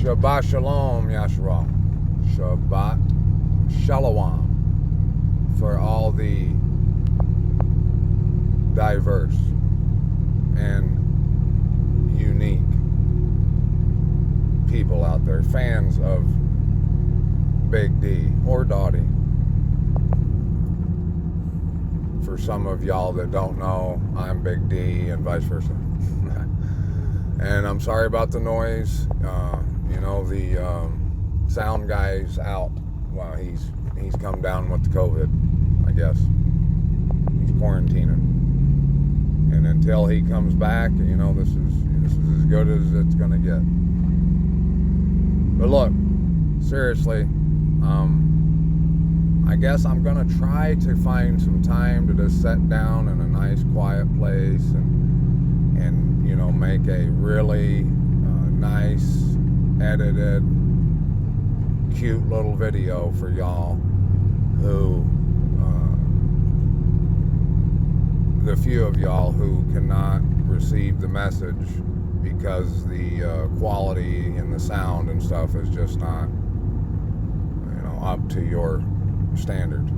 Shabbat Shalom, Yahshua. Shabbat Shalom for all the diverse and unique people out there, fans of Big D or Dottie. For some of y'all that don't know, I'm Big D and vice versa. And I'm sorry about the noise. The sound guy's out. Well, he's come down with the COVID, I guess. He's quarantining. And until he comes back, this is as good as it's gonna get. But look, seriously, I guess I'm gonna try to find some time to just sit down in a nice quiet place and make a really nice edited cute little video for y'all who the few of y'all who cannot receive the message because the quality and the sound and stuff is just not up to your standard.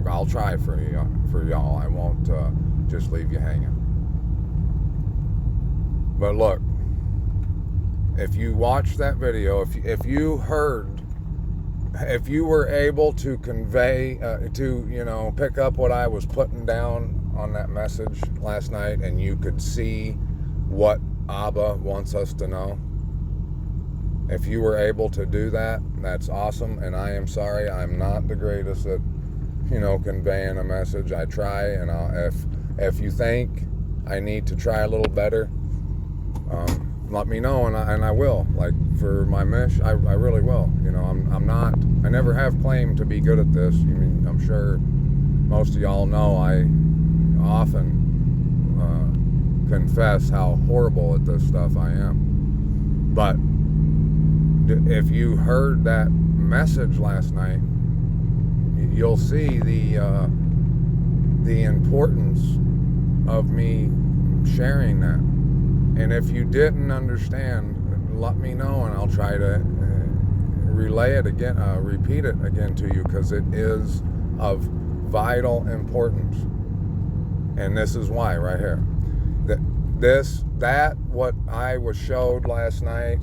I'll try for y'all. I won't just leave you hanging. But look, if you watched that video, if you were able to convey, pick up what I was putting down on that message last night, and you could see what Abba wants us to know, if you were able to do that, that's awesome. And I am sorry, I'm not the greatest at, conveying a message. I try, and if you think I need to try a little better, let me know, and I will. Like for my mish, I really will. I never have claimed to be good at this. I'm sure most of y'all know I often confess how horrible at this stuff I am. But if you heard that message last night, you'll see the importance of me sharing that. And if you didn't understand, let me know, and I'll try to relay it again, repeat it again to you, because it is of vital importance. And this is why, right here. What I was showed last night,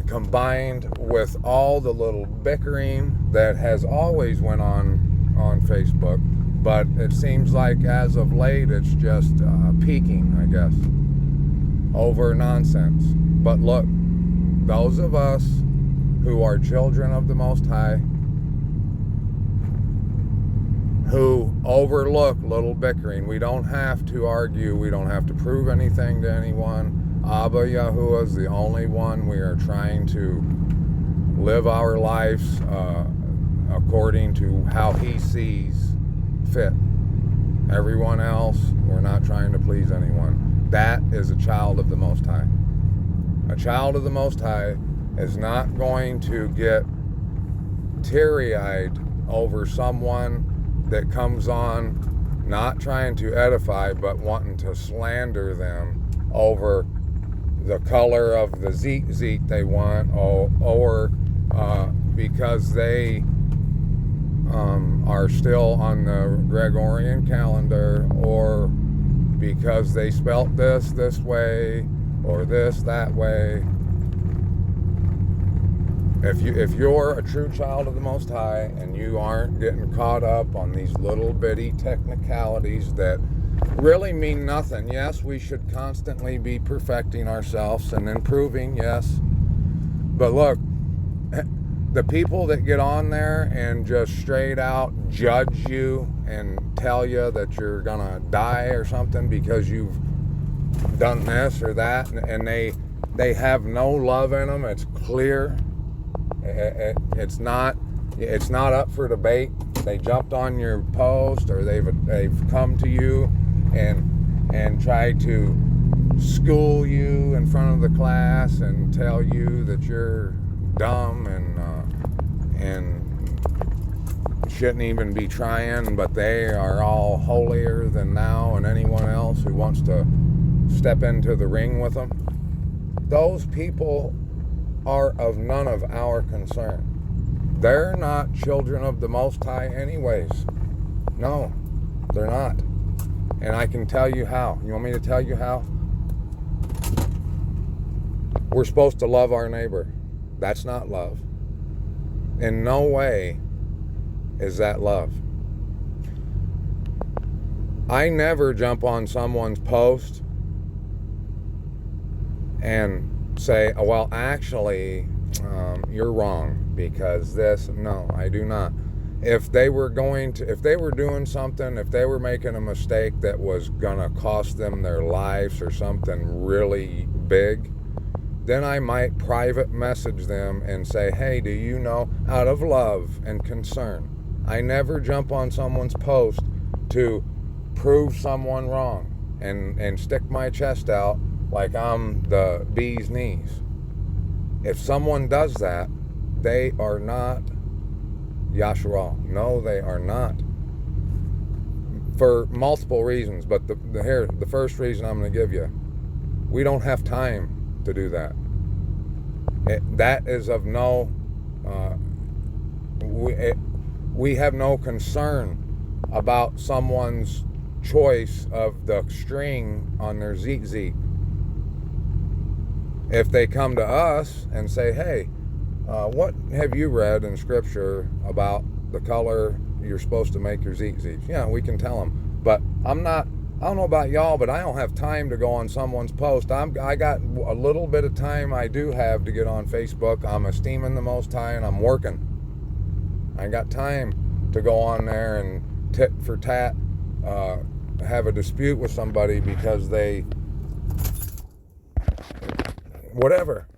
combined with all the little bickering that has always went on Facebook, but it seems like as of late it's just peaking, I guess, over nonsense. But look, those of us who are children of the Most High, who overlook little bickering, we don't have to argue, we don't have to prove anything to anyone. Abba Yehoshua is the only one. We are trying to live our lives according to how he sees fit. Everyone else, we're not trying to please anyone. That is a child of the Most High. A child of the Most High is not going to get teary-eyed over someone that comes on not trying to edify but wanting to slander them over the color of the zeke they want, or because they are still on the Gregorian calendar, or because they spelt this way or this that way. If you're a true child of the Most High and you aren't getting caught up on these little bitty technicalities that really mean nothing. Yes, we should constantly be perfecting ourselves and improving, yes. But look, the people that get on there and just straight out judge you and tell you that you're gonna die or something because you've done this or that, and they have no love in them. It's clear. It's not up for debate. They jumped on your post, or they've come to you and tried to school you in front of the class and tell you that you're dumb and shouldn't even be trying, but they are all holier than thou and anyone else who wants to step into the ring with them. those people are of none of our concern. They're not children of the Most High anyways. No, they're not. And I can tell you how. You want me to tell you how? We're supposed to love our neighbor. That's not love. In no way is that love. I never jump on someone's post and say, oh, well, actually, you're wrong because this. No, I do not. If they were doing something, if they were making a mistake that was gonna cost them their lives or something really big, then I might private message them and say, hey, do you know, out of love and concern. I never jump on someone's post to prove someone wrong and stick my chest out like I'm the bee's knees. If someone does that, they are not Yehoshua. No, they are not. For multiple reasons, but the first reason I'm going to give you, we don't have time to do that. That is of no, we have no concern about someone's choice of the string on their zit. If they come to us and say, hey, what have you read in Scripture about the color you're supposed to make your zit? Yeah, we can tell them. But I don't know about y'all, but I don't have time to go on someone's post. I got a little bit of time I do have to get on Facebook. I'm esteeming the Most High and I'm working. I got time to go on there and tit for tat, have a dispute with somebody because they, whatever.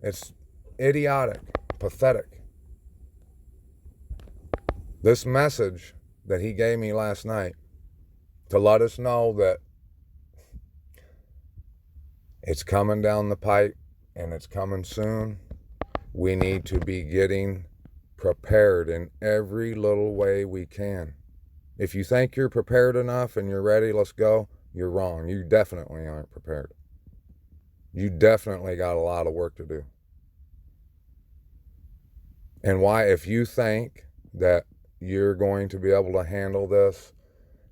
It's idiotic, pathetic. This message that he gave me last night to let us know that it's coming down the pipe and it's coming soon. We need to be getting prepared in every little way we can. If you think you're prepared enough and you're ready, let's go, you're wrong. You definitely aren't prepared. You definitely got a lot of work to do. And why, if you think that you're going to be able to handle this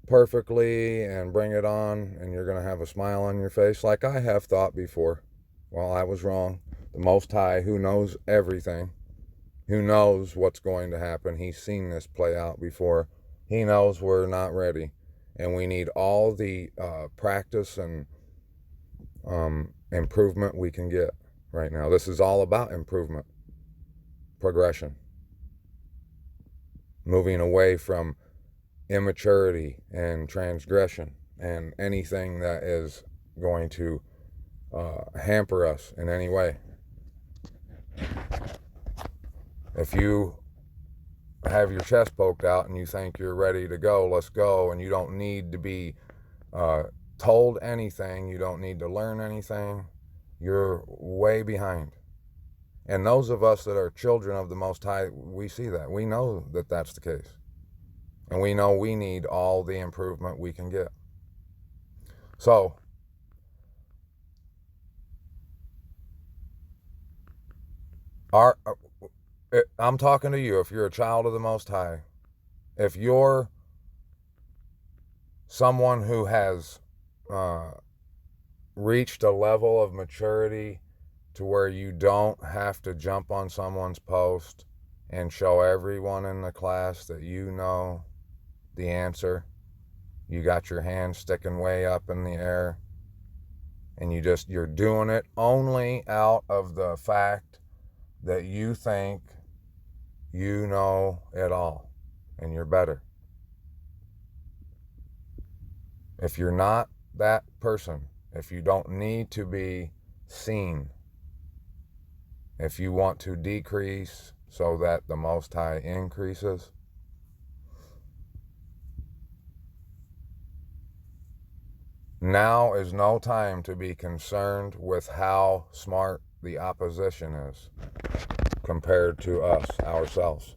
perfectly and bring it on and you're going to have a smile on your face like I have thought before, well, I was wrong. The Most High, who knows everything, who knows what's going to happen, he's seen this play out before. He knows we're not ready, and we need all the practice and improvement we can get right now. This is all about improvement, progression, moving away from immaturity and transgression and anything that is going to hamper us in any way. If you have your chest poked out and you think you're ready to go, let's go, and you don't need to be told anything, you don't need to learn anything, you're way behind. And those of us that are children of the Most High, we see that. We know that that's the case. And we know we need all the improvement we can get. So, I'm talking to you. If you're a child of the Most High, if you're someone who has reached a level of maturity to where you don't have to jump on someone's post and show everyone in the class that you know the answer, you got your hand sticking way up in the air, and you're doing it only out of the fact that you think you know it all and you're better. If you're not that person, if you don't need to be seen, if you want to decrease so that the Most High increases, now is no time to be concerned with how smart the opposition is compared to us, ourselves.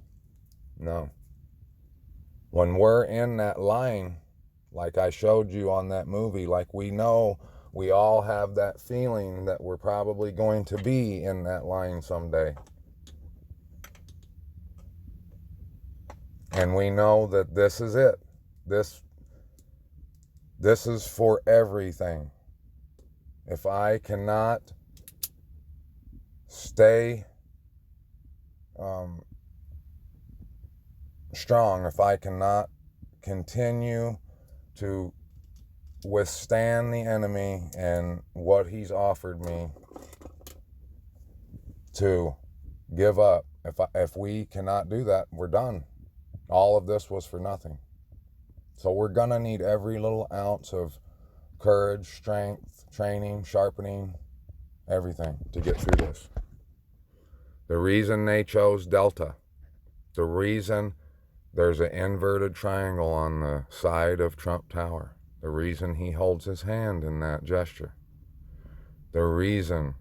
No. When we're in that line, like I showed you on that movie, like we know We all have that feeling that we're probably going to be in that line someday. And we know that this is it. This is for everything. If I cannot stay strong, if I cannot continue to withstand the enemy and what he's offered me, to give up, if we cannot do that, we're done. All of this was for nothing. So we're gonna need every little ounce of courage, strength, training, sharpening, everything to get through this. The reason they chose Delta, the reason there's an inverted triangle on the side of Trump Tower, the reason he holds his hand in that gesture, the reason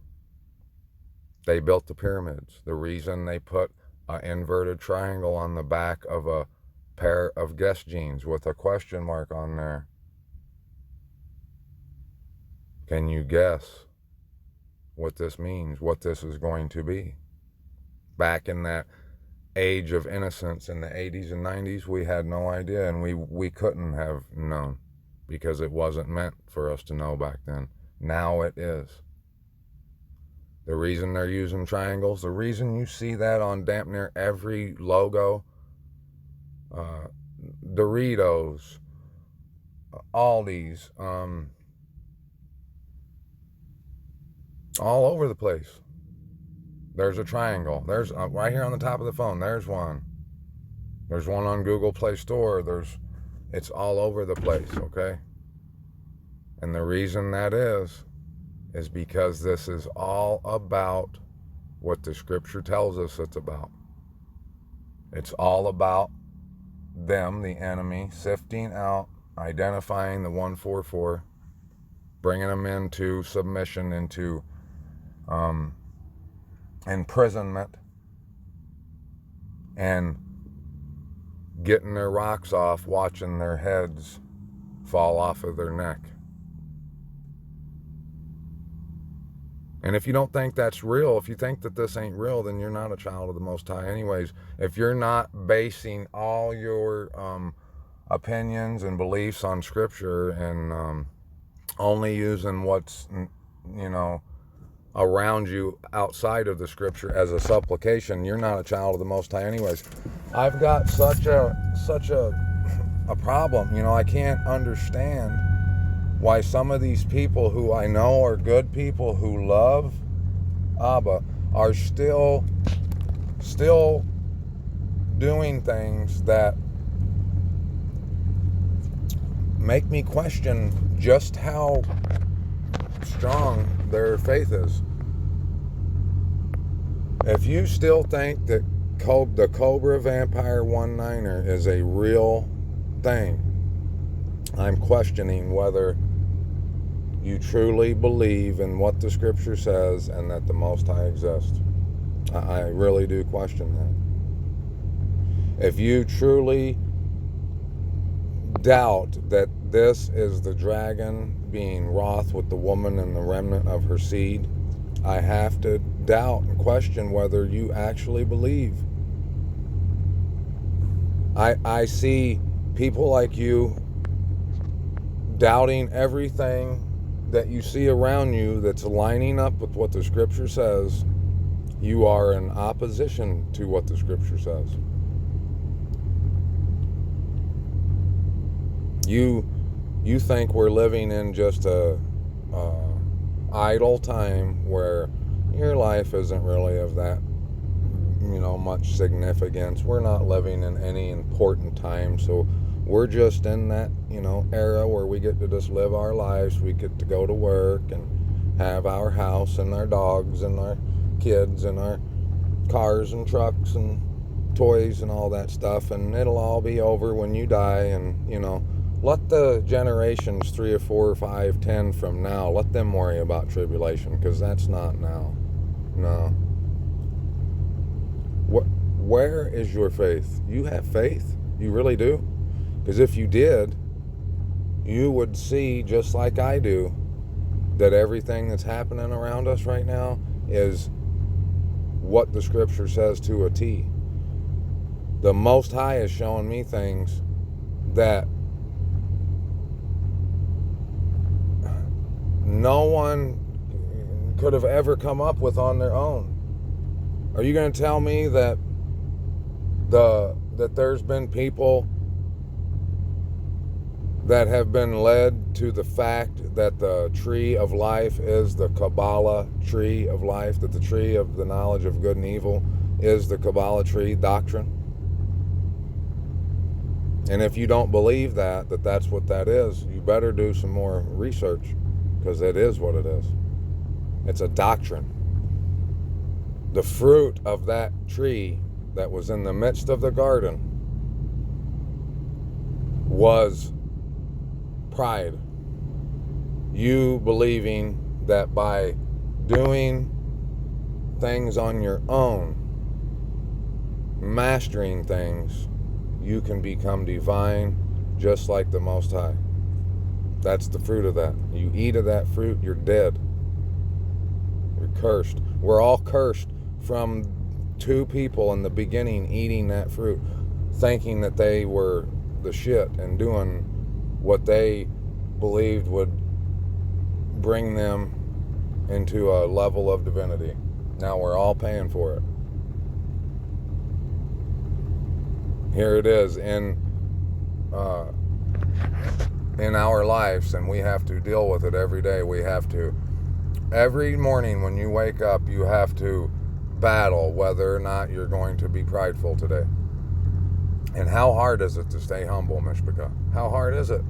they built the pyramids, the reason they put an inverted triangle on the back of a pair of Guess jeans with a question mark on there. Can you guess what this means, what this is going to be? Back in that age of innocence in the 80s and 90s, we had no idea, and we couldn't have known because it wasn't meant for us to know back then. Now it is. The reason they're using triangles, the reason you see that on damn near every logo, Doritos, Aldi's, all over the place. There's a triangle. There's right here on the top of the phone. There's one. There's one on Google Play Store. It's all over the place, okay? And the reason that is because this is all about what the scripture tells us it's about. It's all about them, the enemy, sifting out, identifying the 144, bringing them into submission, into imprisonment, and getting their rocks off, watching their heads fall off of their neck. And if you don't think that's real, if you think that this ain't real, then you're not a child of the Most High anyways. If you're not basing all your opinions and beliefs on Scripture and only using what's, around you outside of the Scripture as a supplication, you're not a child of the Most High anyways. I've got such a problem. I can't understand why some of these people who I know are good people who love Abba are still doing things that make me question just how strong their faith is. If you still think that the Cobra Vampire 19er is a real thing, I'm questioning whether you truly believe in what the Scripture says and that the Most High exists. I really do question that. If you truly doubt that this is the dragon being wroth with the woman and the remnant of her seed, I have to doubt and question whether you actually believe. I see people like you doubting everything that you see around you that's lining up with what the Scripture says. You are in opposition to what the Scripture says. You think we're living in just a idle time where your life isn't really of that much significance. We're not living in any important time, so we're just in that era where we get to just live our lives. We get to go to work and have our house and our dogs and our kids and our cars and trucks and toys and all that stuff, and it'll all be over when you die. And let the generations 3 or 4 or 5, 10 from now, let them worry about tribulation, because that's not now. No. Where is your faith? You have faith? You really do? Because if you did, you would see, just like I do, that everything that's happening around us right now is what the scripture says to a T. The Most High is showing me things that no one could have ever come up with on their own. Are you going to tell me that there's been people that have been led to the fact that the tree of life is the Kabbalah tree of life, that the tree of the knowledge of good and evil is the Kabbalah tree doctrine? And if you don't believe that's what that is, you better do some more research, because it is what it is. It's a doctrine. The fruit of that tree that was in the midst of the garden was pride. You believing that by doing things on your own, mastering things, you can become divine just like the Most High. That's the fruit of that. You eat of that fruit, you're dead. You're cursed. We're all cursed from two people in the beginning eating that fruit, thinking that they were the shit and doing what they believed would bring them into a level of divinity. Now we're all paying for it. Here it is in our lives, and we have to deal with it every day. We have to. Every morning when you wake up, you have to battle whether or not you're going to be prideful today. And how hard is it to stay humble, Mishpachah? How hard is it?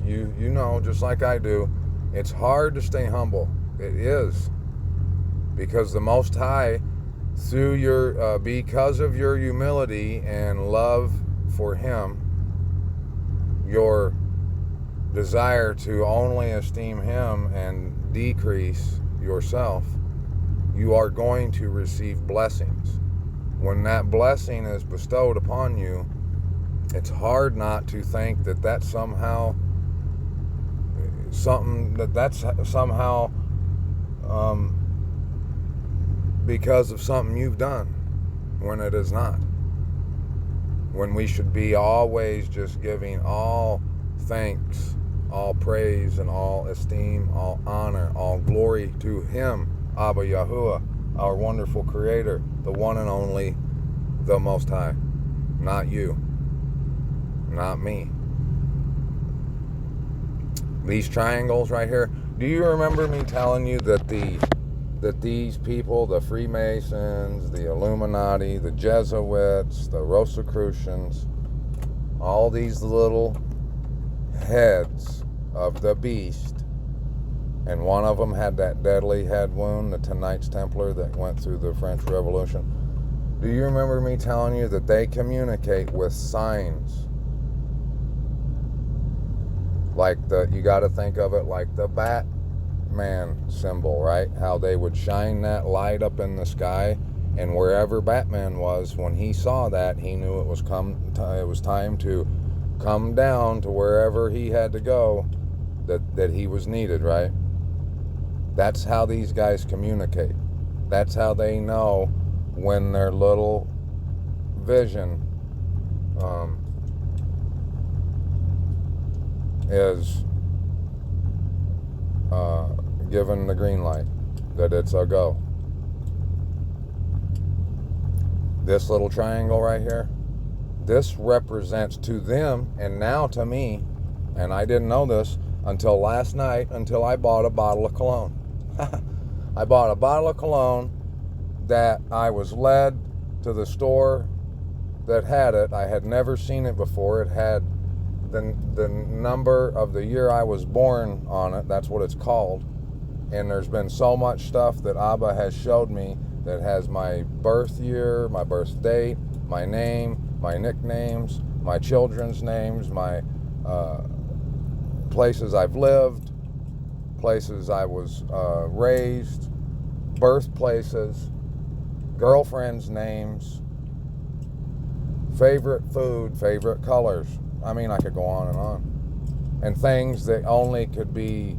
You know, just like I do, it's hard to stay humble. It is. Because the Most High, through your, because of your humility and love for Him, your desire to only esteem Him and decrease yourself, you are going to receive blessings. When that blessing is bestowed upon you, it's hard not to think that that's somehow because of something you've done, when it is not. When we should be always just giving all thanks, all praise, and all esteem, all honor, all glory to Him, Abba Yahuwah, our wonderful Creator, the one and only, the Most High. Not you. Not me. These triangles right here. Do you remember me telling you that these people, the Freemasons, the Illuminati, the Jesuits, the Rosicrucians, all these little heads of the beast, and one of them had that deadly head wound, the Knights Templar that went through the French Revolution. Do you remember me telling you that they communicate with signs? Like you got to think of it like the Batman symbol, right? How they would shine that light up in the sky, and wherever Batman was, when he saw that, he knew it was time to come down to wherever he had to go, that he was needed, right? That's how these guys communicate. That's how they know when their little vision is given the green light, that it's a go. This little triangle right here, this represents to them, and now to me, and I didn't know this until last night, until I bought a bottle of cologne. I bought a bottle of cologne that I was led to the store that had it. I had never seen it before. It had the number of the year I was born on it. That's what it's called. And there's been so much stuff that Abba has showed me that has my birth year, my birth date, my name, my nicknames, my children's names, my places I've lived, places I was raised, birthplaces, girlfriends' names, favorite food, favorite colors. I mean, I could go on, and things that only could be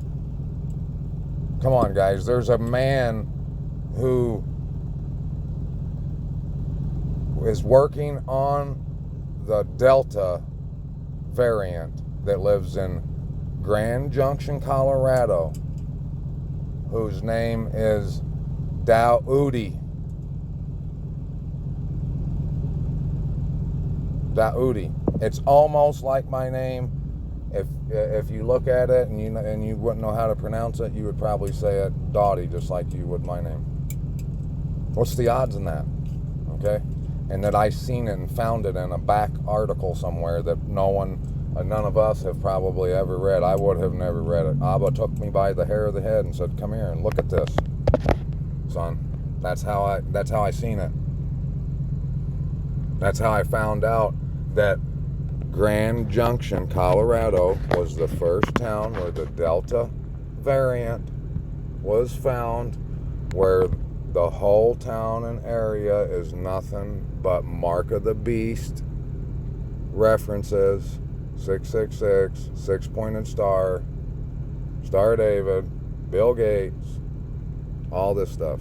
Come on, guys. There's a man who is working on the Delta variant that lives in Grand Junction, Colorado, whose name is Daoudi. It's almost like my name. If you look at it and you wouldn't know how to pronounce it, you would probably say it Dottie, just like you would my name. What's the odds in that? Okay? And that I seen it and found it in a back article somewhere that none of us have probably ever read. I would have never read it. Abba took me by the hair of the head and said, "Come here and look at this, son." That's how I seen it. That's how I found out that Grand Junction, Colorado was the first town where the Delta variant was found, where the whole town and area is nothing but mark of the beast references, 666, six-pointed star, Star David, Bill Gates, all this stuff.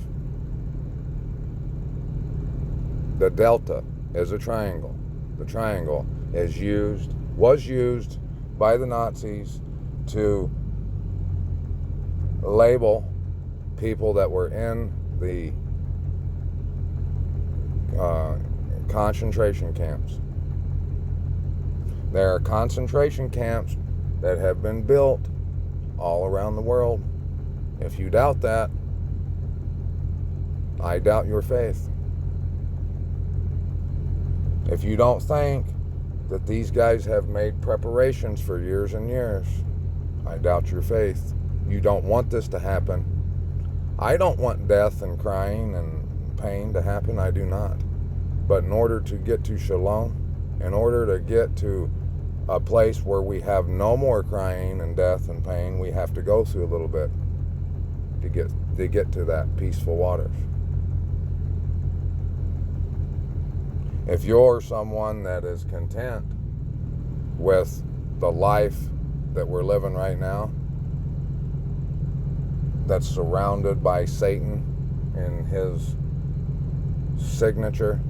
The Delta is a triangle. The triangle was used by the Nazis to label people that were in the concentration camps. There are concentration camps that have been built all around the world. If you doubt that, I doubt your faith. If you don't think that these guys have made preparations for years and years, I doubt your faith. You don't want this to happen. I don't want death and crying and pain to happen. I do not. But in order to get to shalom, in order to get to a place where we have no more crying and death and pain, we have to go through a little bit to get to that peaceful waters. If you're someone that is content with the life that we're living right now, that's surrounded by Satan and his signature,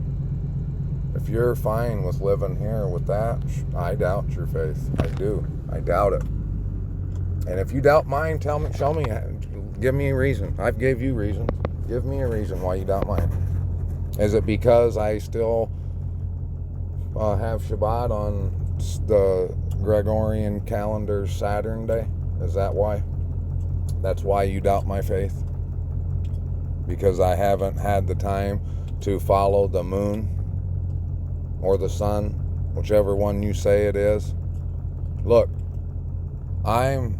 if you're fine with living here with that, I doubt your faith. I do. I doubt it. And if you doubt mine, tell me, show me, give me a reason. I've gave you reasons. Give me a reason why you doubt mine. Is it because I still have Shabbat on the Gregorian calendar's Saturn day? Is that why? That's why you doubt my faith? Because I haven't had the time to follow the moon or the sun, whichever one you say it is. Look, I'm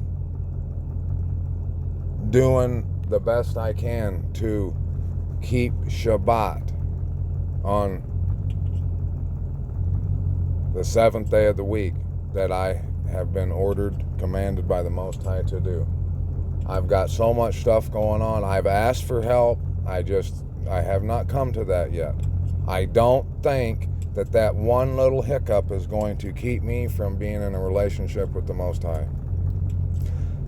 doing the best I can to keep Shabbat on the seventh day of the week that I have been commanded by the Most High to do. I've got so much stuff going on. I've asked for help. I have not come to that yet. I don't think that one little hiccup is going to keep me from being in a relationship with the Most High.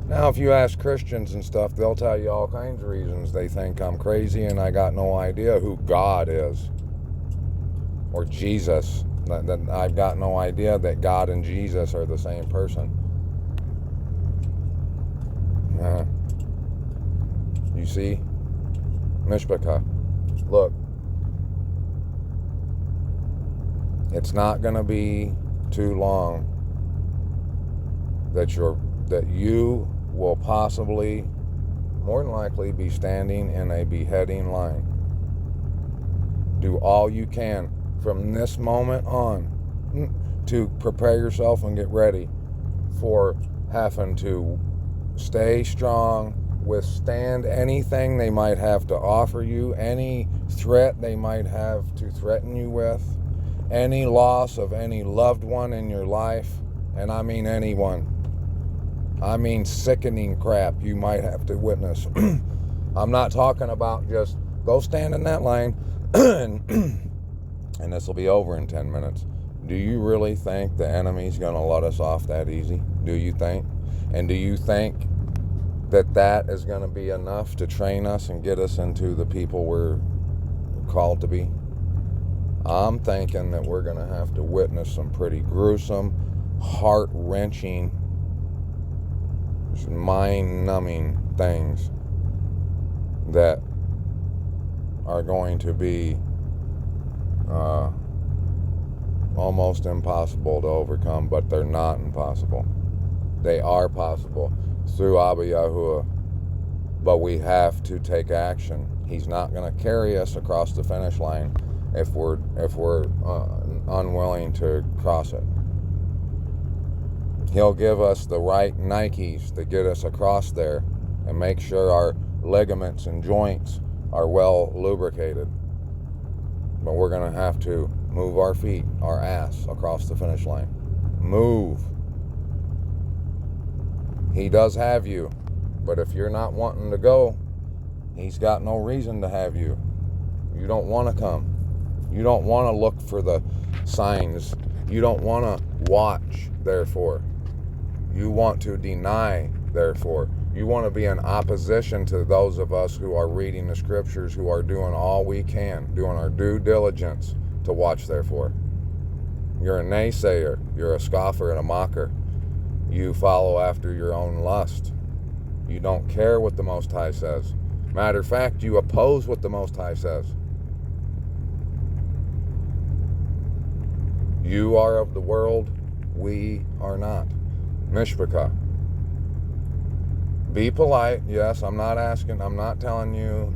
Now, if you ask Christians and stuff, they'll tell you all kinds of reasons they think I'm crazy and I got no idea who God is. Or Jesus. That I've got no idea that God and Jesus are the same person. You see? Mishpachah. Look. It's not going to be too long that you will possibly, more than likely, be standing in a beheading line. Do all you can from this moment on to prepare yourself and get ready for having to stay strong, withstand anything they might have to offer you, any threat they might have to threaten you with, any loss of any loved one in your life, and I mean anyone. I mean sickening crap you might have to witness. I'm not talking about just go stand in that line and this will be over in 10 minutes. Do you really think the enemy's going to let us off that easy? Do you think? And do you think that is going to be enough to train us and get us into the people we're called to be? I'm thinking that we're going to have to witness some pretty gruesome, heart-wrenching, mind-numbing things that are going to be almost impossible to overcome, but they're not impossible. They are possible through Yehoshua, but we have to take action. He's not going to carry us across the finish line if we're unwilling to cross it. He'll give us the right Nikes to get us across there and make sure our ligaments and joints are well lubricated. But we're going to have to move our feet, our ass, across the finish line. Move. He does have you, but if you're not wanting to go, he's got no reason to have you. You don't want to come. You don't want to look for the signs. You don't want to watch, therefore. You want to deny, therefore. You want to be in opposition to those of us who are reading the scriptures, who are doing all we can, doing our due diligence to watch, therefore. You're a naysayer. You're a scoffer and a mocker. You follow after your own lust. You don't care what the Most High says. Matter of fact, you oppose what the Most High says. You are of the world. We are not. Mishpachah. Be polite. Yes, I'm not telling you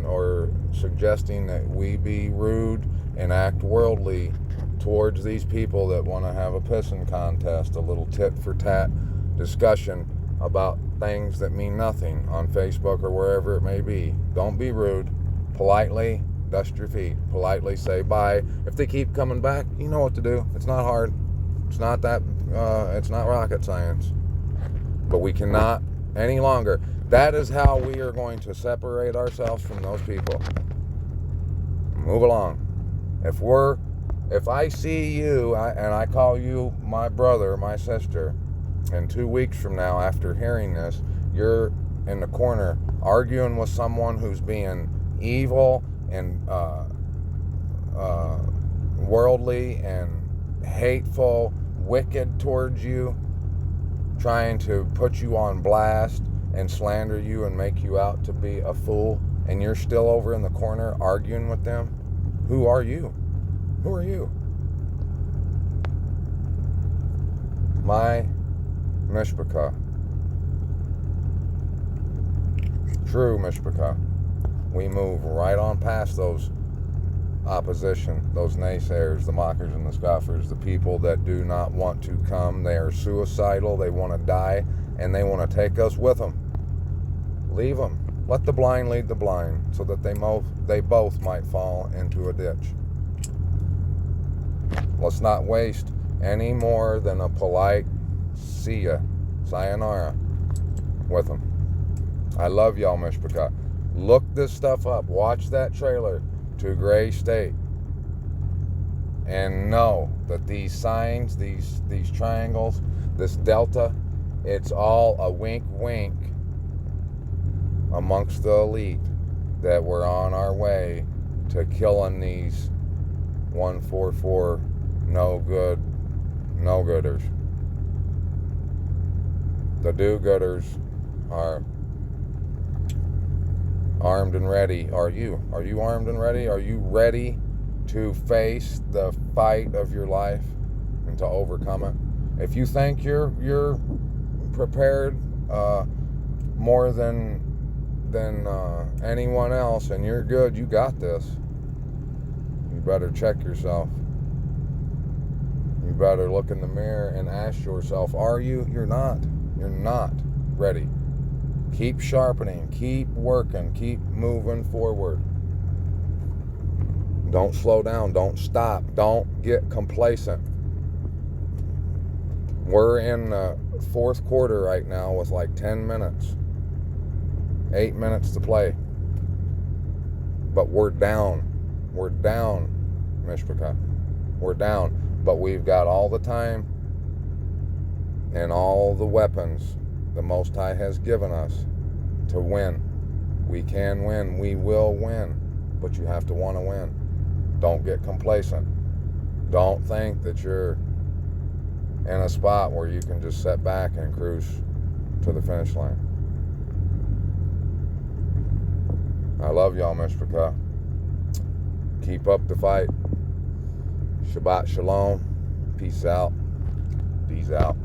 or suggesting that we be rude and act worldly towards these people that want to have a pissing contest, a little tit-for-tat discussion about things that mean nothing on Facebook or wherever it may be. Don't be rude. Politely dust your feet. Politely say bye. If they keep coming back, you know what to do. It's not hard. It's not rocket science. But we cannot any longer. That is how we are going to separate ourselves from those people. Move along. If I see you and I call you my brother, my sister, and 2 weeks from now, after hearing this, you're in the corner arguing with someone who's being evil and worldly and hateful, wicked towards you, trying to put you on blast and slander you and make you out to be a fool, and you're still over in the corner arguing with them, who are you? Who are you? My Mishpachah. True Mishpachah. We move right on past those opposition, those naysayers, the mockers and the scoffers, the people that do not want to come. They are suicidal, they want to die, and they want to take us with them. Leave them. Let the blind lead the blind, so that they both might fall into a ditch. Let's not waste any more than a polite see ya, sayonara with them. I love y'all, Mishpachah. Look this stuff up. Watch that trailer to Gray State, and know that these signs, these triangles, this delta, it's all a wink wink amongst the elite that we're on our way to killing these 144 no-gooders. The do-gooders are armed and ready. Are you? Are you armed and ready? Are you ready to face the fight of your life and to overcome it? If you think you're prepared more than anyone else and you're good, you got this, you better check yourself. You better look in the mirror and ask yourself, are you? You're not. You're not ready. Keep sharpening, keep working, keep moving forward. Don't slow down, don't stop, don't get complacent. We're in the fourth quarter right now with like 10 minutes. 8 minutes to play. But we're down. We're down, Mishpachah. We're down. But we've got all the time and all the weapons the Most High has given us to win. We can win. We will win. But you have to want to win. Don't get complacent. Don't think that you're in a spot where you can just sit back and cruise to the finish line. I love y'all, Mishpachah. Keep up the fight. Shabbat Shalom. Peace out. Peace out.